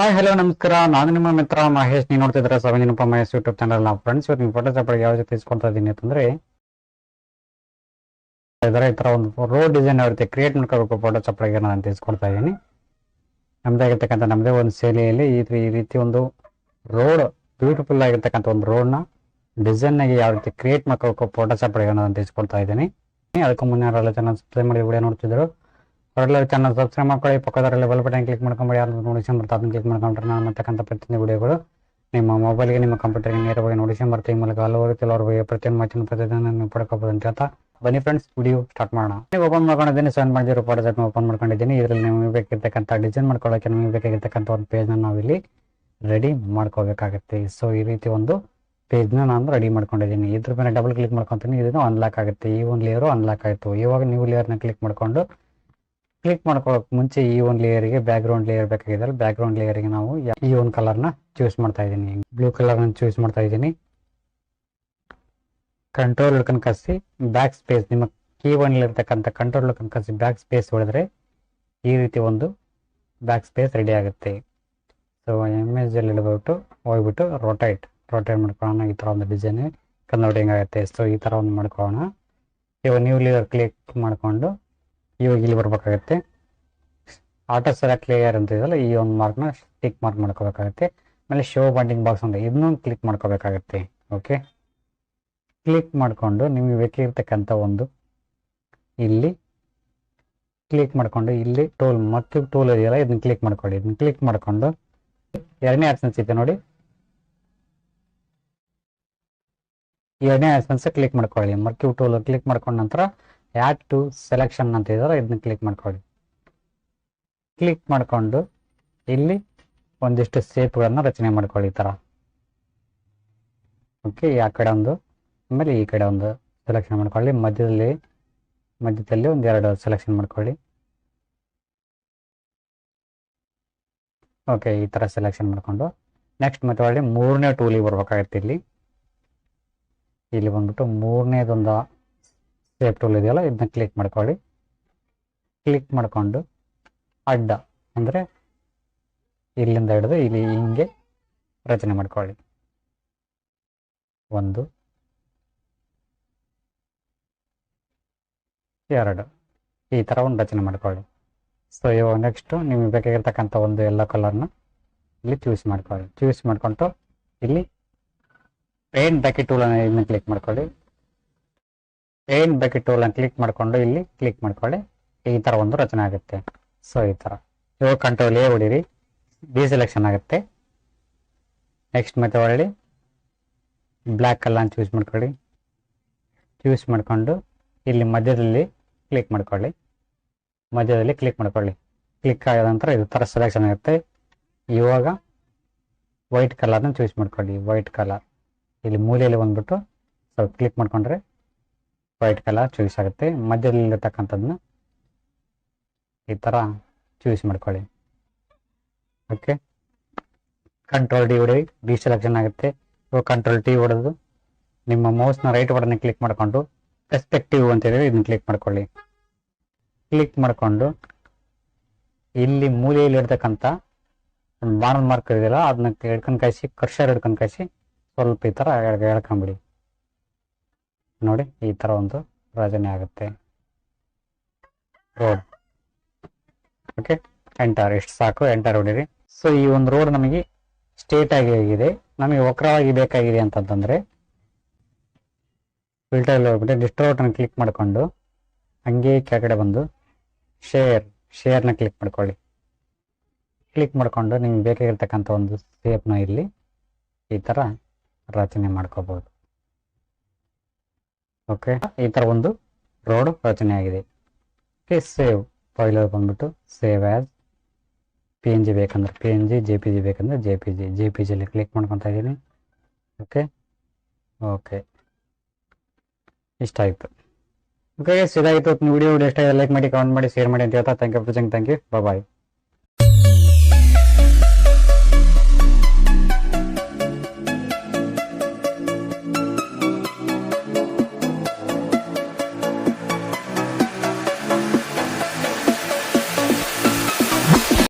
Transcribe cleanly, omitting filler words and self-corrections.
Hi hello ನಮಸ್ಕಾರ. ನಾನು ನಿಮ್ಮ ಮಿತ್ರ ಮಹೇಶ್. ನೀವು ನೋಡ್ತಿದ್ರೆ ಸವಿನಿನಪ್ಪ ಮಹೇಶ್ ಯೂಟ್ಯೂಬ್ ಚಾನಲ್. ನಾವು ಫ್ರೆಂಡ್ಸ್ ಇವತ್ತು ಫೋಟೋಶಾಪ್ ಯಾವ ಜೊತೆ ಇಸ್ಕೊಳ್ತಾ ಇದ್ದೀನಿ ಅಂತಂದ್ರೆ ಈ ತರ ಒಂದು ರೋಡ್ ಡಿಸೈನ್ ಯಾವ ರೀತಿ ಕ್ರಿಯೇಟ್ ಮಾಡ್ಕೋಬೇಕು ಫೋಟೋಶಾಪ್ ನಾನು ತಿಳಿಸ್ಕೊಡ್ತಾ ಇದ್ದೀನಿ. ನಮ್ದೇ ಆಗಿರ್ತಕ್ಕಂಥ ನಮ್ಮದೇ ಒಂದು ಶೈಲಿಯಲ್ಲಿ ಈ ರೀತಿ ಒಂದು ರೋಡ್ ಬ್ಯೂಟಿಫುಲ್ ಆಗಿರ್ತಕ್ಕಂಥ ಒಂದು ರೋಡ್ನ ಡಿಸೈನ್ ಆಗಿ ಯಾವ ರೀತಿ ಕ್ರಿಯೇಟ್ ಮಾಡ್ಕೋಬೇಕು ಫೋಟೋಶಾಪ್ ನಾನು ತಿಳಿಸ್ಕೊಡ್ತಾ ಇದ್ದೀನಿ. ಅದಕ್ಕೂ ಮುನ್ನ ಯಾರೆಲ್ಲ ಚಾನಲ್ ಸಬ್ಸ್ಕ್ರೈಬ್ ಮಾಡಿ ವಿಡಿಯೋ ನೋಡ್ತಿದ್ರು ಅವರೆಲ್ಲ ಚಾನಲ್ ಸಬ್ಸ್ಕ್ರೈಬ್ ಮಾಡ್ಕೊಳ್ಳಿ. ಪಕ್ಕದರಲ್ಲಿ ಬೆಲ್ ಬಟನ್ ಕ್ಲಿಕ್ ಮಾಡ್ಕೊಂಬಿಡಿ. ಯಾರು ನೋಟಿಫಿಕೇಶನ್ ಬರುತ್ತೆ ಅದನ್ನು ಕ್ಲಿಕ್ ಮಾಡ್ಕೊಂಡ್ರೆ ನಾನು ಮಾಡ್ತಕ್ಕಂಥ ಪ್ರತಿಯೊಂದು ವಿಡಿಯೋಗಳು ನಿಮ್ಮ ಮೊಬೈಲ್ಗೆ ನಿಮ್ಮ ಕಂಪ್ಯೂಟರ್ಗೆ ನೇರವಾಗಿ ನೋಟಿಫಿಕೇಶನ್ ಬರುತ್ತೆ. ಈ ಮೂಲಕ ಹಲವಾರು ಕೆಲವರಿಗೆ ಪ್ರತಿಯೊಂದು ಮಾತಿನ ಪ್ರತಿದಿನ ನೀವು ಪಡ್ಕೋಬಹುದು ಅಂತ ಹೇಳ್ತಾ ಬನ್ನಿ ಫ್ರೆಂಡ್ಸ್ ವಿಡಿಯೋ ಸ್ಟಾರ್ಟ್ ಮಾಡೋಣ. ನೀವು ಓಪನ್ ಮಾಡ್ಕೊಂಡಿದ್ದೀನಿ, ಸೆಂಡ್ ಮಾಡಿರೋ ಫೋಟೋಶಾಪ್ ಓಪನ್ ಮಾಡ್ಕೊಂಡಿದ್ದೀನಿ. ಇದರಲ್ಲಿ ನೀವು ಬೇಕಿರ್ತಕ್ಕಂಥ ಡಿಸೈನ್ ಮಾಡ್ಕೊಳ್ಳೋಕೆ ನಿಮಗೆ ಬೇಕಾಗಿರ್ತಕ್ಕಂಥ ಒಂದು ಪೇಜ್ನ ನಾವಿಲ್ಲಿ ರೆಡಿ ಮಾಡ್ಕೋಬೇಕಾಗುತ್ತೆ. ಸೊ ಈ ರೀತಿ ಒಂದು ಪೇಜ್ನ ನಾನು ರೆಡಿ ಮಾಡ್ಕೊಂಡಿದ್ದೀನಿ. ಇದ್ರ ಮೇಲೆ ಡಬಲ್ ಕ್ಲಿಕ್ ಮಾಡ್ಕೊತೀನಿ. ಇದನ್ನು ಅನ್ಲಾಕ್ ಆಗುತ್ತೆ. ಈ ಒಂದು ಲೇಯರು ಅನ್ಲಾಕ್ ಆಯಿತು. ಇವಾಗ ನೀವು ಲೇಯರ್ನ ಕ್ಲಿಕ್ ಮಾಡ್ಕೊಳ್ಳೋಕೆ ಮುಂಚೆ ಈ ಒಂದು ಲೇಯರ್ಗೆ ಬ್ಯಾಕ್ಗ್ರೌಂಡ್ ಲೇಯರ್ ಬೇಕಾಗಿದೆ. ಬ್ಯಾಕ್ಗ್ರೌಂಡ್ ಲೇಯರ್ಗೆ ನಾವು ಈ ಒಂದು ಕಲರ್ನ ಚೂಸ್ ಮಾಡ್ತಾ ಇದ್ದೀನಿ. ಬ್ಲೂ ಕಲರ್ನ ಚೂಸ್ ಮಾಡ್ತಾ ಇದ್ದೀನಿ. ಕಂಟ್ರೋಲ್ ಹಿಡ್ಕೊಂಡು ಕಸಿ ಬ್ಯಾಕ್ ಸ್ಪೇಸ್, ನಿಮ್ಮ ಕೀಬೋರ್ಡ್ ಇರ್ತಕ್ಕಂಥ ಕಂಟ್ರೋಲ್ ಹಿಡ್ಕೊಂಡು ಕಸಿ ಬ್ಯಾಕ್ ಸ್ಪೇಸ್ ಹೊಡೆದ್ರೆ ಈ ರೀತಿ ಒಂದು ಬ್ಯಾಕ್ ಸ್ಪೇಸ್ ರೆಡಿ ಆಗುತ್ತೆ. ಸೊ ಇಮೇಜಲ್ಲಿ ಹೋಗ್ಬಿಟ್ಟು ರೊಟೇಟ್ ಮಾಡ್ಕೊಳ್ಳೋಣ. ಈ ಥರ ಒಂದು ಡಿಸೈನ್ ಕನ್ವರ್ಟಿಂಗ್ ಆಗುತ್ತೆ. ಸೊ ಈ ಥರ ಒಂದು ಮಾಡ್ಕೊಳ್ಳೋಣ. ಇವಾಗ ನ್ಯೂ ಲೇಯರ್ ಕ್ಲಿಕ್ ಮಾಡಿಕೊಂಡು ಇವಾಗ ಇಲ್ಲಿ ಬರ್ಬೇಕಾಗತ್ತೆ. ಆಟೋ ಸೆಲೆಕ್ಟ್ ಲೇಯರ್ ಅಂತ ಇದೆಯಲ್ಲ, ಈ ಒಂದು ಮಾರ್ಕ್ನ ಟಿಕ್ ಮಾರ್ಕ್ ಮಾಡ್ಕೋಬೇಕಾಗತ್ತೆ. ಆಮೇಲೆ ಶೋ ಬಾಂಡಿಂಗ್ ಬಾಕ್ಸ್ ಅಂತ ಇದನ್ನು ಕ್ಲಿಕ್ ಮಾಡ್ಕೋಬೇಕಾಗತ್ತೆ. ಓಕೆ, ಕ್ಲಿಕ್ ಮಾಡಿಕೊಂಡು ನಿಮಗೆ ಬೇಕಿರ್ತಕ್ಕಂಥ ಒಂದು ಇಲ್ಲಿ ಕ್ಲಿಕ್ ಮಾಡಿಕೊಂಡು ಇಲ್ಲಿ ಮತ್ತು ಟೂಲ್ ಇದೆಯಲ್ಲ ಇದನ್ನ ಕ್ಲಿಕ್ ಮಾಡ್ಕೊಳ್ಳಿ. ಇದನ್ನ ಕ್ಲಿಕ್ ಮಾಡಿಕೊಂಡು ಎರಡನೇ ಆಪ್ಷನ್ಸ್ ಇದೆ ನೋಡಿ, ಎರಡನೇ ಆಪ್ಷನ್ಸ್ ಕ್ಲಿಕ್ ಮಾಡ್ಕೊಳ್ಳಿ. ಮರ್ಕ್ಯೂ ಟೂಲ್ ಕ್ಲಿಕ್ ಮಾಡ್ಕೊಂಡ ನಂತರ ಆ್ಯಡ್ ಟು ಸೆಲೆಕ್ಷನ್ ಅಂತ ಇದೆಯಲ್ಲ ಇದನ್ನ ಕ್ಲಿಕ್ ಮಾಡ್ಕೊಳ್ಳಿ. ಕ್ಲಿಕ್ ಮಾಡಿಕೊಂಡು ಇಲ್ಲಿ ಒಂದಿಷ್ಟು ಶೇಪ್ಗಳನ್ನು ರಚನೆ ಮಾಡ್ಕೊಳ್ಳಿ ಈ ಥರ. ಓಕೆ, ಆ ಕಡೆ ಒಂದು ಆಮೇಲೆ ಈ ಕಡೆ ಒಂದು ಸೆಲೆಕ್ಷನ್ ಮಾಡ್ಕೊಳ್ಳಿ. ಮಧ್ಯದಲ್ಲಿ ಒಂದೆರಡು ಸೆಲೆಕ್ಷನ್ ಮಾಡ್ಕೊಳ್ಳಿ. ಓಕೆ, ಈ ಥರ ಸೆಲೆಕ್ಷನ್ ಮಾಡಿಕೊಂಡು ನೆಕ್ಸ್ಟ್ ಮತ್ತೆ ಒಳ್ಳೆ ಮೂರನೇ ಟೂಲಿಗೆ ಬರ್ಬೇಕಾಗತ್ತೆ. ಇಲ್ಲಿ ಬಂದ್ಬಿಟ್ಟು ಮೂರನೇದೊಂದು ಶೇಪ್ ಟೂಲ್ ಇದೆಯಲ್ಲ ಇದನ್ನ ಕ್ಲಿಕ್ ಮಾಡ್ಕೊಳ್ಳಿ. ಕ್ಲಿಕ್ ಮಾಡಿಕೊಂಡು ಅಡ್ಡ ಅಂದರೆ ಇಲ್ಲಿಂದ ಹಿಡಿದು ಇಲ್ಲಿ ಹಿಂಗೆ ರಚನೆ ಮಾಡ್ಕೊಳ್ಳಿ. 1 2 ಈ ಥರ ಒಂದು ರಚನೆ ಮಾಡ್ಕೊಳ್ಳಿ. ಸೊ ಇವಾಗ ನೆಕ್ಸ್ಟು ನಿಮಗೆ ಬೇಕಾಗಿರ್ತಕ್ಕಂಥ ಒಂದು ಎಲ್ಲೋ ಕಲರ್ನ ಇಲ್ಲಿ ಚೂಸ್ ಮಾಡ್ಕೊಳ್ಳಿ. ಚೂಸ್ ಮಾಡ್ಕೊಂಡು ಇಲ್ಲಿ ಪೇಂಟ್ ಬಕೆಟ್ ಟೂಲ್ ಇದನ್ನ ಕ್ಲಿಕ್ ಮಾಡ್ಕೊಳ್ಳಿ. ಪೇಂಟ್ ಬಕೆಟ್ ಟೂಲ್ ಕ್ಲಿಕ್ ಮಾಡಿಕೊಂಡು ಇಲ್ಲಿ ಕ್ಲಿಕ್ ಮಾಡ್ಕೊಳ್ಳಿ. ಈ ಥರ ಒಂದು ರಚನೆ ಆಗುತ್ತೆ. ಸೊ ಈ ಥರ ಇವಾಗ ಕಂಟ್ರೋಲ್ ಎ ಹೊಡೀರಿ, ಡಿಸೆಲೆಕ್ಷನ್ ಆಗುತ್ತೆ. ನೆಕ್ಸ್ಟ್ ಮತ್ತೆ ಒಳ್ಳೆ ಬ್ಲ್ಯಾಕ್ ಕಲರ್ನ ಚೂಸ್ ಮಾಡ್ಕೊಳ್ಳಿ. ಚೂಸ್ ಮಾಡಿಕೊಂಡು ಇಲ್ಲಿ ಮಧ್ಯದಲ್ಲಿ ಕ್ಲಿಕ್ ಮಾಡ್ಕೊಳ್ಳಿ. ಕ್ಲಿಕ್ ಆದ ನಂತರ ಇದು ಥರ ಸೆಲೆಕ್ಷನ್ ಆಗುತ್ತೆ. ಇವಾಗ ವೈಟ್ ಕಲರ್ನ ಚೂಸ್ ಮಾಡ್ಕೊಳ್ಳಿ. ವೈಟ್ ಕಲರ್ ಇಲ್ಲಿ ಮೂಲೆಯಲ್ಲಿ ಬಂದ್ಬಿಟ್ಟು ಸ್ವಲ್ಪ ಕ್ಲಿಕ್ ಮಾಡ್ಕೊಂಡ್ರೆ ವೈಟ್ ಕಲರ್ ಚೂಸ್ ಆಗುತ್ತೆ. ಮಧ್ಯದಲ್ಲಿರ್ತಕ್ಕಂಥದ್ದನ್ನ ಈ ಥರ ಚೂಸ್ ಮಾಡ್ಕೊಳ್ಳಿ. ಓಕೆ, ಕಂಟ್ರೋಲ್ ಡಿ ಹೊಡಿ, ಡಿಸೆಲೆಕ್ಷನ್ ಆಗುತ್ತೆ. ಇವಾಗ ಕಂಟ್ರೋಲ್ ಟಿ ಹೊಡೆದು ನಿಮ್ಮ ಮೌಸ್ನ ರೈಟ್ ಬಟನ್ ಕ್ಲಿಕ್ ಮಾಡಿಕೊಂಡು ಪರ್ಸ್ಪೆಕ್ಟಿವ್ ಅಂತೇಳಿ ಇದನ್ನ ಕ್ಲಿಕ್ ಮಾಡ್ಕೊಳ್ಳಿ. ಕ್ಲಿಕ್ ಮಾಡಿಕೊಂಡು ಇಲ್ಲಿ ಮೂಲೆಯಲ್ಲಿ ಇರ್ತಕ್ಕಂಥ ಒಂದು ಬಾಣದ ಮಾರ್ಕ್ ಇದೆಯಲ್ಲ ಅದನ್ನ ಹಿಡ್ಕೊಂಡು ಕಾಯಿಸಿ, ಕರ್ಷರ್ ಹಿಡ್ಕೊಂಡು ಕಾಯಿಸಿ ಸ್ವಲ್ಪ ಈ ಥರ ಎಳ್ಕೊಂಬಿಡಿ. ನೋಡಿ ಈ ಥರ ಒಂದು ರಚನೆ ಆಗುತ್ತೆ ರೋಡ್. ಓಕೆ, ಎಂಟರ್, ಎಷ್ಟು ಸಾಕು ಎಂಟರ್ ಹೊಡೀರಿ. ಸೊ ಈ ಒಂದು ರೋಡ್ ನಮಗೆ ಸ್ಟ್ರೇಟ್ ಆಗಿ ಆಗಿದೆ. ನಮಗೆ ವಕ್ರವಾಗಿ ಬೇಕಾಗಿದೆ ಅಂತಂತಂದರೆ ಫಿಲ್ಟರ್ ಹೋಗ್ಬಿಟ್ಟು ಡಿಸ್ಟೋರ್ಟನ್ನು ಕ್ಲಿಕ್ ಮಾಡಿಕೊಂಡು ಹಂಗೆ ಕೆಳಗಡೆ ಬಂದು ಶೇರ್ನ ಕ್ಲಿಕ್ ಮಾಡ್ಕೊಳ್ಳಿ. ಕ್ಲಿಕ್ ಮಾಡಿಕೊಂಡು ನಿಮ್ಗೆ ಬೇಕಾಗಿರ್ತಕ್ಕಂಥ ಒಂದು ಶೇಪ್ನ ಇಲ್ಲಿ ಈ ಥರ ರಚನೆ ಮಾಡ್ಕೋಬೋದು. ಓಕೆ, ಈ ಥರ ಒಂದು ರೋಡ್ ರಚನೆ ಆಗಿದೆ. ಓಕೆ, ಸೇವ್ ಫೈಲ್ ಬಂದ್ಬಿಟ್ಟು ಸೇವ್ ಆ್ಯಸ್ PNG ಬೇಕಂದ್ರೆ PNG, JPG ಬೇಕಂದ್ರೆ JPGಯಲ್ಲಿ ಕ್ಲಿಕ್ ಮಾಡ್ಕೊತಾ ಇದ್ದೀನಿ. ಓಕೆ, ಇಷ್ಟ ಆಯಿತು. ಓಕೆ, ಇದಾಗಿತ್ತು ವಿಡಿಯೋ. ಇಷ್ಟ ಲೈಕ್ ಮಾಡಿ, ಕಮೆಂಟ್ ಮಾಡಿ, ಶೇರ್ ಮಾಡಿ ಅಂತ ಹೇಳ್ತಾ ಥ್ಯಾಂಕ್ ಯು. ಬಾಯ್.